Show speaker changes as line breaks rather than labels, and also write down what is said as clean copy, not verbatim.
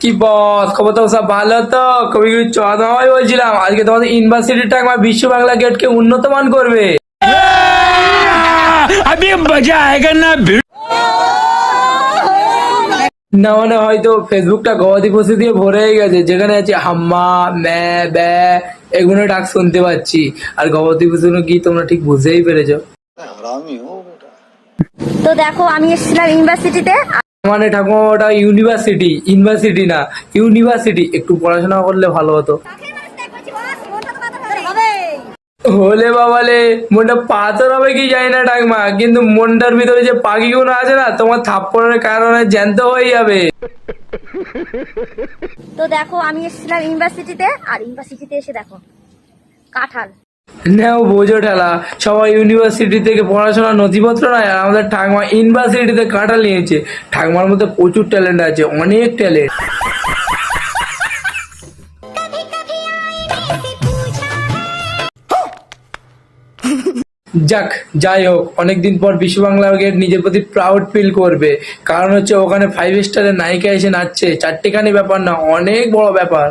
কি বস, খবর তো সব ভালো তো? কবি চন্দ্রমাই বলছিলাম, আজকে তোমাদের ইউনিভার্সিটিটা আমার বিশ্ব বাংলা গেটকে উন্নত মান করবে।
अभी मजा आएगा ना भिड़।
না মানে হয়তো ফেসবুকটা গবাদি পশু দিয়ে ভরে গেছে, যেখানে আছে হাম্মা, ম্যা, ব্যা, এগুলো ডাক শুনতে পাচ্ছি। আর গবাদি পশু কি তোমরা ঠিক বুঝতেই পেরেছো।
তো দেখো আমি এসেছিলাম ইউনিভার্সিটিতে।
মানে ঠাকুমা, ওটা ইউনিভার্সিটি, ইউনিভার্সিটি না, ইউনিভার্সিটি। একটু পড়াশোনা করলে ভালো হতো। হলে বাবালে, মনটা পাথর হবে কি জানি না ঠাকমা, কিন্তু মনটার ভিতরে যে পাখিগুলো আছে না, তোমার থাপ্পড়ের কারণে জ্যান্ত হয়ে যাবে।
তো দেখো আমি এসেছিলাম ইউনিভার্সিটিতে, আর ইউনিভার্সিটিতে এসে দেখো কাঁঠাল।
নেও বোঝো ঠেলা, সবাই ইউনিভার্সিটি থেকে পড়াশোনা নথিপত্র নয়, আর আমাদের ঠাকমা ইউনিভার্সিটিতে কাঁঠাল নিয়েছে। ঠাকমার মধ্যে প্রচুর ট্যালেন্ট আছে, অনেক ট্যালেন্ট। যাক, যাই হোক, অনেকদিন পর বিশ্ব বাংলা গেট নিজের প্রতি প্রাউড ফিল করবে। কারণ হচ্ছে ওখানে 5 স্টারের নায়িকা এসে নাচছে। চারটেখানি ব্যাপার না, অনেক বড় ব্যাপার।